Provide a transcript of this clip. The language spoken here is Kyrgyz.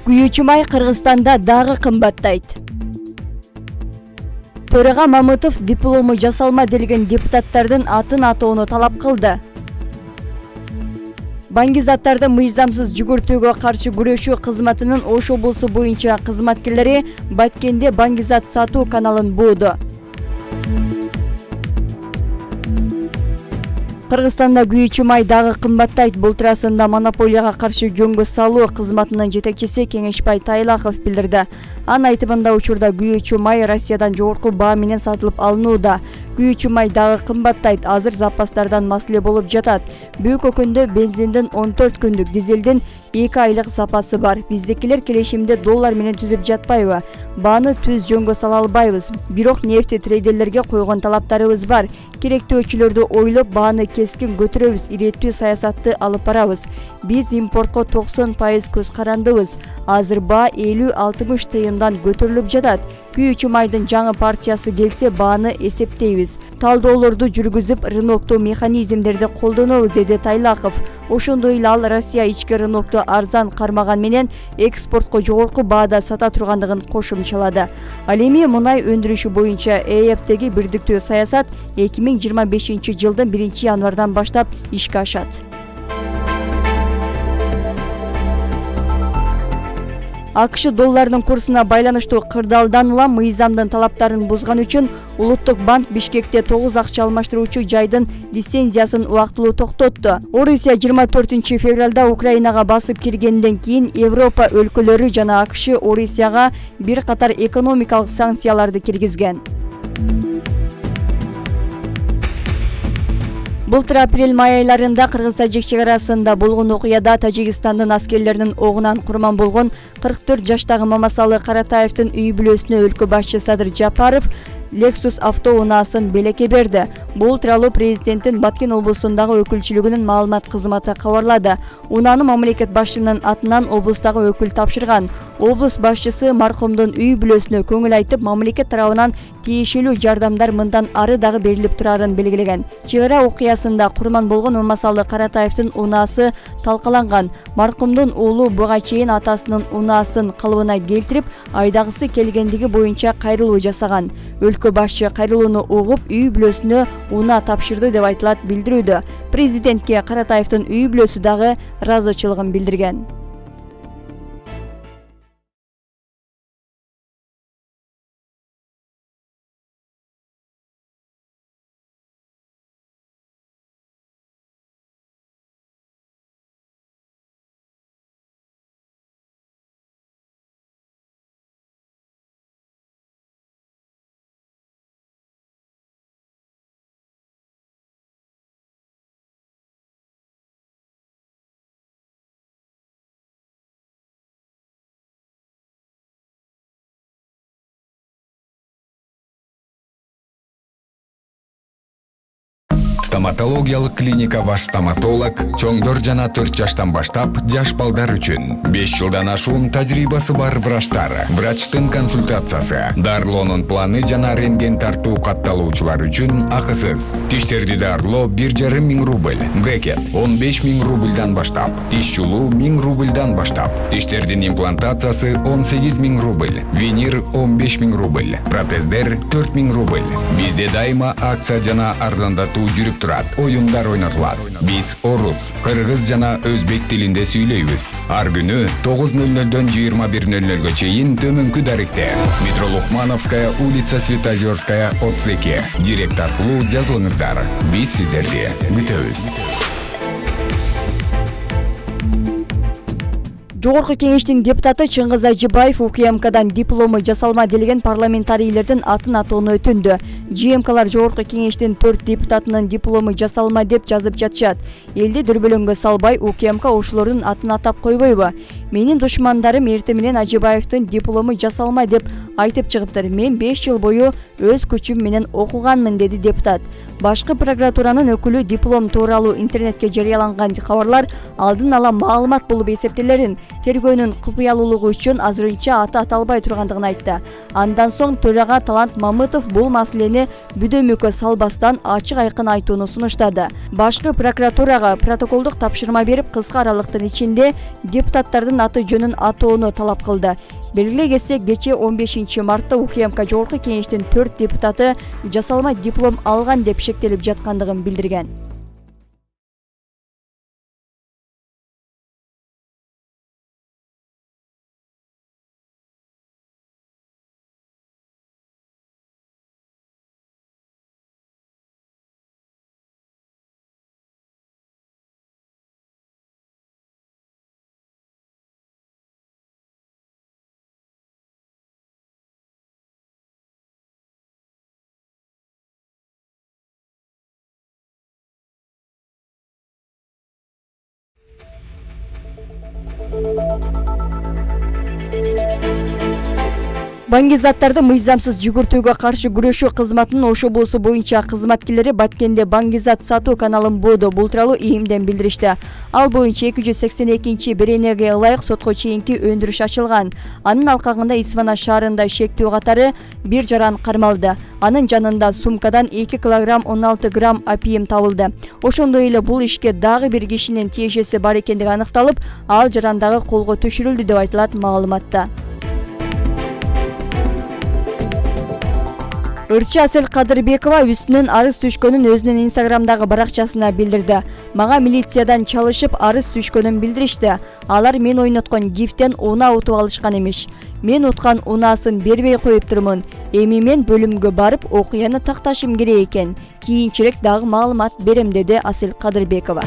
Күйүүчү май Кыргызстанда дагы кымбаттайт. Төрага Мамытов диплому жасалма делген депутаттардын атын атоону талап кылды. Баңгизаттарды мыйзамсыз жүгүртүүгө каршы күрөшүү кызматынын Ош облусу боюнча кызматкерлери Баткенде баңгизат сатуу каналын бууду. Кыргызстанда күйүүчү май дагы кымбаттайт. Бул туурасында монополияга каршы жөнгө салуу кызматынын жетекчиси Кеңешбай Тайлахов билдирди. Анын айтымында учурда күйүүчү май Россиядан жогорку баа менен сатылып алынууда. Күйүүчү май дагы кымбаттайт. Азыр запастардан маселе болуп жатат. Büyük Öküндө бензиндин 14 күндүк, дизелдин 2 айлык запасы бар. Биздикилер келишимди доллар менен түзүп жатпайбы? Бааны түз жөнгө сала албайбыз. Бирок нефти трейдерлерге койгон талаптарыбыз бар. Керектүү ölçülөрдү ойлоп, бааны кескин көтөрөбүз, иреттүү саясатты алып барабыз. Биз импортко 90% көз карандыбыз. Азыр баа 50-60 тыйындан көтөрүлүп жатат. Күйүүчү майдын жаңы партиясы келсе, бааны эсептейбиз. Талдоолорду жүргүзүп, рыноктоо механизмдерди колдонобуз, деди Тайлахов. Ошондой эле ал Россия ички рынокту арзан кармаган менен экспортко жогорку баада сата тургандыгын кошумчалады. Ал эми мунай өндүрүшү боюнча ЭЭПтеги бирдиктүү саясат 2025 жылдын 1 январдан баштап ишке ашат. АКШ доллардын курсуна байланыштуу кырдаалдануулам мыйзамдын талаптарын бузган үчүн Улуттук банк Бишкекте 9 акча алмаштыруучу жайдын лицензиясын убактылуу токтотту. Орусия 24 февралда Украинага басып киргенден кийин Европа өлкөлөрү жана АКШ Орусияга бир катар экономикалык санкцияларды киргизген. Былтыр апрель-май айларында Кыргыз-Тажик чек арасында болгон окуяда Тажикстандын аскерлеринин огунан курман болгон 44 жаштагы Мамасалы Каратаевдин үй бүлөсүнө өлкө башчы Садыр Жапаров Lexus авто унаасын белекке берди. Бул тууралуу президенттин Баткен облусундагы өкүлчүлүгүнүн маалымат кызматы кабарлады. Унааны мамлекет башчынын атынан облустагы өкүл тапшырган. Облус башчысы маркумдун үй бүлөсүнө көңүл айтып, мамлекет тарабынан тиешелүү жардамдар мындан ары дагы берилип турарын белгилеген. Чек ара окуясында курман болгон Мамасалы Каратаевдин унаасы талкаланган. Маркумдун уулу буга чейин атасынын унаасын калыбына келтирип, айдагысы келгендиги боюнча кайрылуу жасаган. Өлкө башчы кайрылууну угуп, үй бүлөсүнө унаа тапшырды деп айтылат билдирүүдө. Президентке Каратаевдин үй бүлөсү дагы ыраазычылыгын билдирген. Стоматологиялык клиника Ваш стоматолог чоңдор жана 4 жаштан баштап жаш балдар үчүн 5 жылдан ашуун тажрыйбасы бар врачтар. Врачтын консультациясы, дарылоонун планы жана рентген тартуу катталуучулар үчүн акысыз. Тиштерди дарылоо 1,5 миң рубль, брекет 15 миң рубльдан баштап, тиш жулуу 1000 рубльдан баштап, тиштердин имплантациясы 18 миң рубль, винир 15 миң рубль, протездер 4 миң рубль. Бизде дайыма акция жана арзандатуу жүрүп турат, оюндар ойнотулат. Биз орус, кыргыз жана өзбек тилинде сүйлөйбүз. Ар күнү 9:00-дөн 21:00-га чейин төмөнкү даректе. Метро Лухмановская, улица Светозерская, 32. Директ аркылуу жазылыңыздар. Биз сиздерди күтөбүз. Жогорку кеңештин депутаты Чыңгыз Ажыбаев УКМКдан диплому жасалма делген парламентарийлердин атын атоону өтүндү. ЖМКлар жогорку кеңештин 4 депутатынын диплому жасалма деп жазып жатышат. Элди дүрбөлөңгө салбай УКМК ошолордун атын атап койбойбу? Менин душмандарым эртең менен Ажыбаевдин диплому жасалма деп айтып чыгыптыр. Мен 5 жыл бою өз күчүм менен окуганмын, деди депутат. Башкы прокуратуранын өкүлү диплом тууралуу интернетке жарыяланган кабарлар алдын ала маалымат болуп эсептелерин, тергөөнүн купуялуулугу үчүн азырынча аты аталбай тургандыгын айтты. Андан соң төрага Талант Мамытов бул маселени бүдөмүккө салбастан ачык айкын айтууну сунуштады. Башкы прокуратурага протоколдук тапшырма берип, кыска аралыктын ичинде депутаттардын аты жөнүн атоону талап кылды. Белгилей кетсек, кечээ 15 мартта УКМК жогорку кеңештин 4 депутаты жасалма диплом алган деп шектелип жаткандыгын билдирген. Баңгизаттарды мыйзамсыз жүгүртүүгө каршы күрөшүү кызматынын Ош облусу боюнча кызматкерлери Баткенде Баңгизат сатуу каналын боодо. Бул тууралуу ИИМден билдиришти. Ал боюнча 282 беренеге ылайык сотко чейинки өндүрүш ачылган. Анын алкагында Исфана шаарында шектүү катары бир жаран кармалды. Анын жанында сумкадан 2 килограмм 16 грамм опиум табылды. Ошондой эле бул ишке дагы бир кишинин тиешеси бар экендиги аныкталып, ал жаран дагы колго түшүрүлдү деп айтылат маалыматта. Ырчы Асель Кадырбекова үстүнөн арыз түшкөнүн өзүнүн инстаграмдагы баракчасына билдирди. Мага милициядан чалышып арыз түшкөнүн билдиришти. Алар мен ойноткон гифтен унаа утуп алышкан эмиш. Мен уткан унаасын бербей коюп турмун. Эми мен бөлүмгө барып окуяны такташым керек экен. Кийинчерээк дагы маалымат берем, деди Асель Кадырбекова.